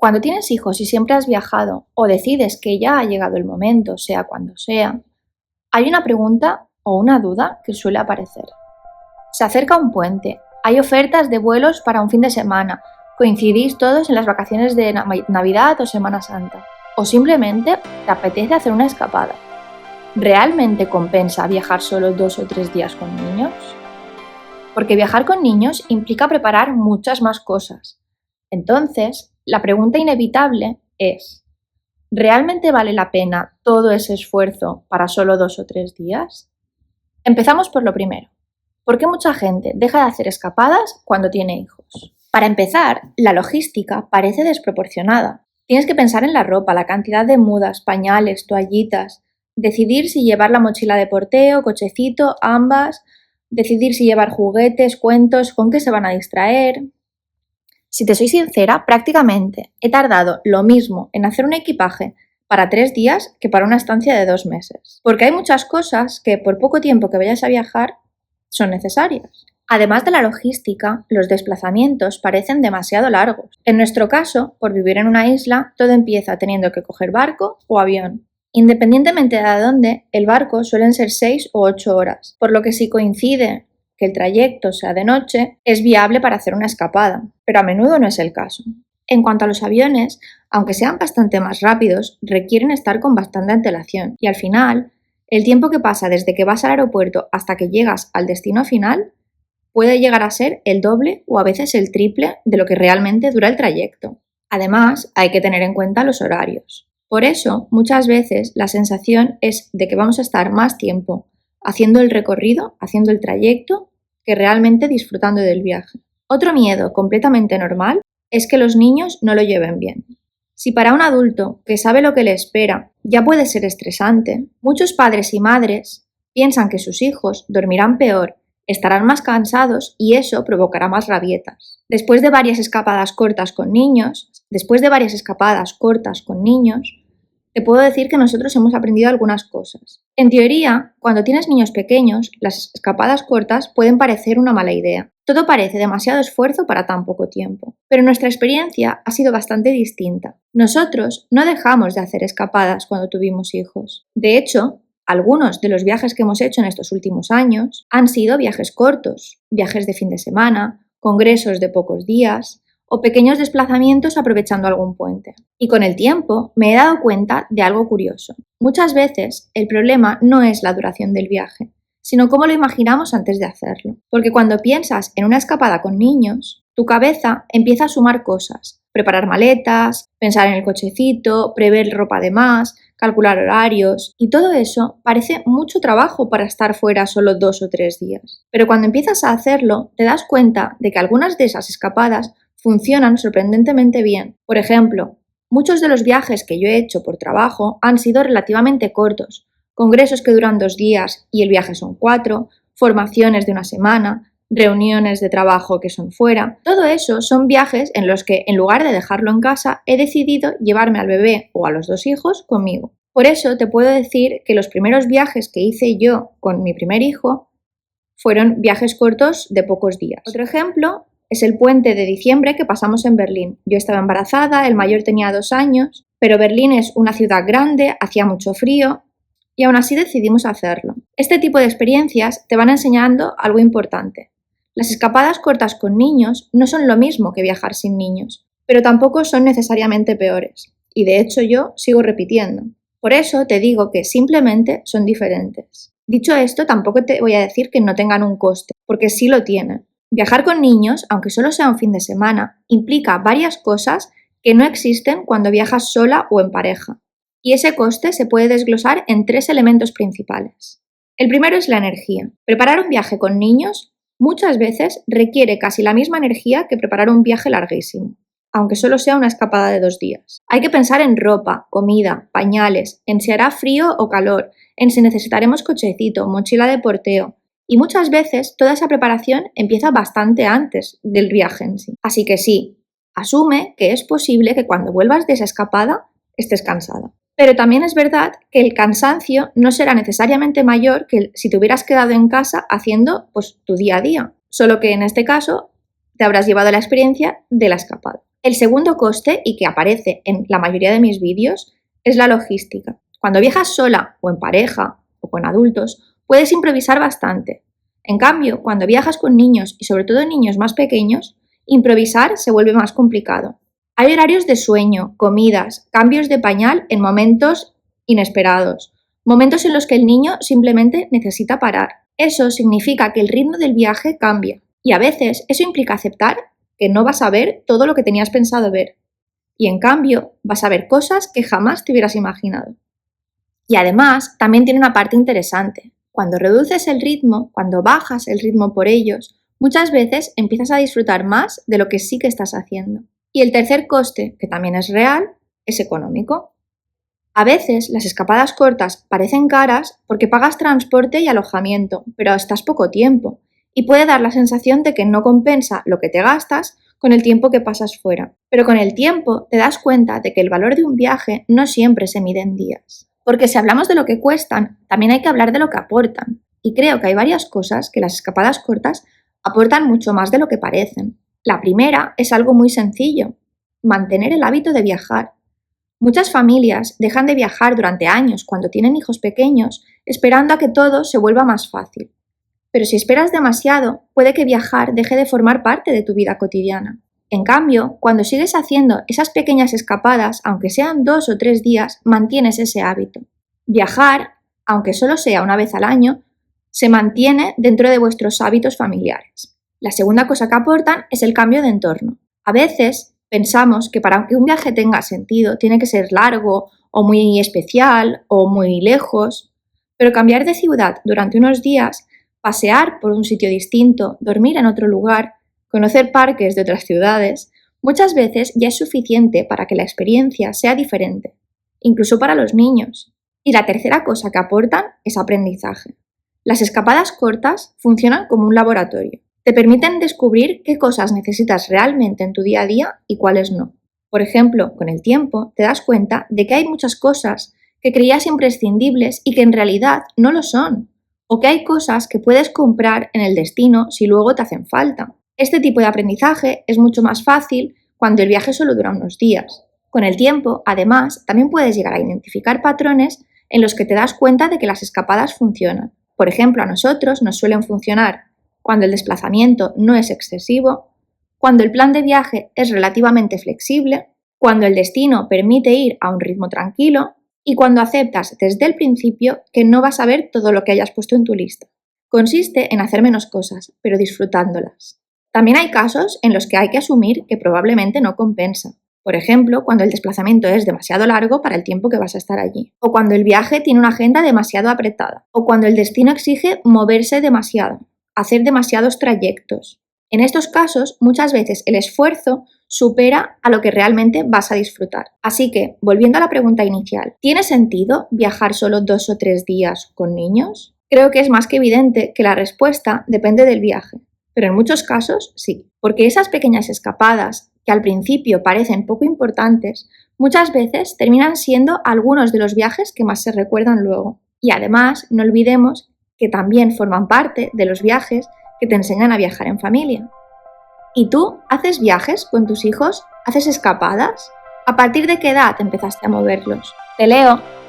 Cuando tienes hijos y siempre has viajado o decides que ya ha llegado el momento, sea cuando sea, hay una pregunta o una duda que suele aparecer. Se acerca un puente, hay ofertas de vuelos para un fin de semana, coincidís todos en las vacaciones de Navidad o Semana Santa, o simplemente te apetece hacer una escapada. ¿Realmente compensa viajar solo 2 o 3 días con niños? Porque viajar con niños implica preparar muchas más cosas. Entonces, la pregunta inevitable es, ¿realmente vale la pena todo ese esfuerzo para solo 2 o 3 días? Empezamos por lo primero. ¿Por qué mucha gente deja de hacer escapadas cuando tiene hijos? Para empezar, la logística parece desproporcionada. Tienes que pensar en la ropa, la cantidad de mudas, pañales, toallitas, decidir si llevar la mochila de porteo, cochecito, ambas, decidir si llevar juguetes, cuentos, con qué se van a distraer. Si te soy sincera, prácticamente he tardado lo mismo en hacer un equipaje para 3 días que para una estancia de 2 meses. Porque hay muchas cosas que por poco tiempo que vayas a viajar son necesarias. Además de la logística, los desplazamientos parecen demasiado largos. En nuestro caso, por vivir en una isla, todo empieza teniendo que coger barco o avión. Independientemente de dónde, el barco suelen ser 6 o 8 horas, por lo que si coincide que el trayecto sea de noche, es viable para hacer una escapada, pero a menudo no es el caso. En cuanto a los aviones, aunque sean bastante más rápidos, requieren estar con bastante antelación y al final, el tiempo que pasa desde que vas al aeropuerto hasta que llegas al destino final puede llegar a ser el doble o a veces el triple de lo que realmente dura el trayecto. Además, hay que tener en cuenta los horarios. Por eso, muchas veces la sensación es de que vamos a estar más tiempo haciendo el recorrido, haciendo el trayecto, que realmente disfrutando del viaje. Otro miedo completamente normal es que los niños no lo lleven bien. Si para un adulto que sabe lo que le espera ya puede ser estresante, muchos padres y madres piensan que sus hijos dormirán peor, estarán más cansados y eso provocará más rabietas. Después de varias escapadas cortas con niños, te puedo decir que nosotros hemos aprendido algunas cosas. En teoría, cuando tienes niños pequeños, las escapadas cortas pueden parecer una mala idea. Todo parece demasiado esfuerzo para tan poco tiempo. Pero nuestra experiencia ha sido bastante distinta. Nosotros no dejamos de hacer escapadas cuando tuvimos hijos. De hecho, algunos de los viajes que hemos hecho en estos últimos años han sido viajes cortos, viajes de fin de semana, congresos de pocos días o pequeños desplazamientos aprovechando algún puente. Y con el tiempo me he dado cuenta de algo curioso. Muchas veces el problema no es la duración del viaje, sino cómo lo imaginamos antes de hacerlo. Porque cuando piensas en una escapada con niños, tu cabeza empieza a sumar cosas. Preparar maletas, pensar en el cochecito, prever ropa de más, calcular horarios, y todo eso parece mucho trabajo para estar fuera solo 2 o 3 días. Pero cuando empiezas a hacerlo, te das cuenta de que algunas de esas escapadas funcionan sorprendentemente bien. Por ejemplo, muchos de los viajes que yo he hecho por trabajo han sido relativamente cortos, congresos que duran 2 días y el viaje son 4, formaciones de una semana, reuniones de trabajo que son fuera. Todo eso son viajes en los que, en lugar de dejarlo en casa, he decidido llevarme al bebé o a los 2 hijos conmigo. Por eso te puedo decir que los primeros viajes que hice yo con mi primer hijo fueron viajes cortos de pocos días. Otro ejemplo es el puente de diciembre que pasamos en Berlín. Yo estaba embarazada, el mayor tenía 2 años, pero Berlín es una ciudad grande, hacía mucho frío y aún así decidimos hacerlo. Este tipo de experiencias te van enseñando algo importante. Las escapadas cortas con niños no son lo mismo que viajar sin niños, pero tampoco son necesariamente peores. Y de hecho yo sigo repitiendo. Por eso te digo que simplemente son diferentes. Dicho esto, tampoco te voy a decir que no tengan un coste, porque sí lo tienen. Viajar con niños, aunque solo sea un fin de semana, implica varias cosas que no existen cuando viajas sola o en pareja. Y ese coste se puede desglosar en 3 elementos principales. El primero es la energía. Preparar un viaje con niños muchas veces requiere casi la misma energía que preparar un viaje larguísimo, aunque solo sea una escapada de 2 días. Hay que pensar en ropa, comida, pañales, en si hará frío o calor, en si necesitaremos cochecito, mochila de porteo. Y muchas veces toda esa preparación empieza bastante antes del viaje en sí. Así que sí, asume que es posible que cuando vuelvas de esa escapada estés cansada. Pero también es verdad que el cansancio no será necesariamente mayor que si te hubieras quedado en casa haciendo tu día a día. Solo que en este caso te habrás llevado la experiencia de la escapada. El segundo coste, y que aparece en la mayoría de mis vídeos, es la logística. Cuando viajas sola o en pareja o con adultos, puedes improvisar bastante. En cambio, cuando viajas con niños y sobre todo niños más pequeños, improvisar se vuelve más complicado. Hay horarios de sueño, comidas, cambios de pañal en momentos inesperados, momentos en los que el niño simplemente necesita parar. Eso significa que el ritmo del viaje cambia y a veces eso implica aceptar que no vas a ver todo lo que tenías pensado ver y en cambio vas a ver cosas que jamás te hubieras imaginado. Y además también tiene una parte interesante. Cuando reduces el ritmo, cuando bajas el ritmo por ellos, muchas veces empiezas a disfrutar más de lo que sí que estás haciendo. Y el tercer coste, que también es real, es económico. A veces las escapadas cortas parecen caras porque pagas transporte y alojamiento, pero estás poco tiempo y puede dar la sensación de que no compensa lo que te gastas con el tiempo que pasas fuera. Pero con el tiempo te das cuenta de que el valor de un viaje no siempre se mide en días. Porque si hablamos de lo que cuestan, también hay que hablar de lo que aportan. Y creo que hay varias cosas que las escapadas cortas aportan mucho más de lo que parecen. La primera es algo muy sencillo: mantener el hábito de viajar. Muchas familias dejan de viajar durante años cuando tienen hijos pequeños, esperando a que todo se vuelva más fácil. Pero si esperas demasiado, puede que viajar deje de formar parte de tu vida cotidiana. En cambio, cuando sigues haciendo esas pequeñas escapadas, aunque sean 2 o 3 días, mantienes ese hábito. Viajar, aunque solo sea una vez al año, se mantiene dentro de vuestros hábitos familiares. La segunda cosa que aportan es el cambio de entorno. A veces pensamos que para que un viaje tenga sentido tiene que ser largo o muy especial o muy lejos, pero cambiar de ciudad durante unos días, pasear por un sitio distinto, dormir en otro lugar, conocer parques de otras ciudades, muchas veces ya es suficiente para que la experiencia sea diferente, incluso para los niños. Y la tercera cosa que aportan es aprendizaje. Las escapadas cortas funcionan como un laboratorio. Te permiten descubrir qué cosas necesitas realmente en tu día a día y cuáles no. Por ejemplo, con el tiempo te das cuenta de que hay muchas cosas que creías imprescindibles y que en realidad no lo son, o que hay cosas que puedes comprar en el destino si luego te hacen falta. Este tipo de aprendizaje es mucho más fácil cuando el viaje solo dura unos días. Con el tiempo, además, también puedes llegar a identificar patrones en los que te das cuenta de que las escapadas funcionan. Por ejemplo, a nosotros nos suelen funcionar cuando el desplazamiento no es excesivo, cuando el plan de viaje es relativamente flexible, cuando el destino permite ir a un ritmo tranquilo y cuando aceptas desde el principio que no vas a ver todo lo que hayas puesto en tu lista. Consiste en hacer menos cosas, pero disfrutándolas. También hay casos en los que hay que asumir que probablemente no compensa. Por ejemplo, cuando el desplazamiento es demasiado largo para el tiempo que vas a estar allí, o cuando el viaje tiene una agenda demasiado apretada, o cuando el destino exige moverse demasiado, hacer demasiados trayectos. En estos casos, muchas veces el esfuerzo supera a lo que realmente vas a disfrutar. Así que, volviendo a la pregunta inicial, ¿tiene sentido viajar solo 2 o 3 días con niños? Creo que es más que evidente que la respuesta depende del viaje, pero en muchos casos sí, porque esas pequeñas escapadas, que al principio parecen poco importantes, muchas veces terminan siendo algunos de los viajes que más se recuerdan luego. Y además, no olvidemos que también forman parte de los viajes que te enseñan a viajar en familia. ¿Y tú haces viajes con tus hijos? ¿Haces escapadas? ¿A partir de qué edad empezaste a moverlos? Te leo.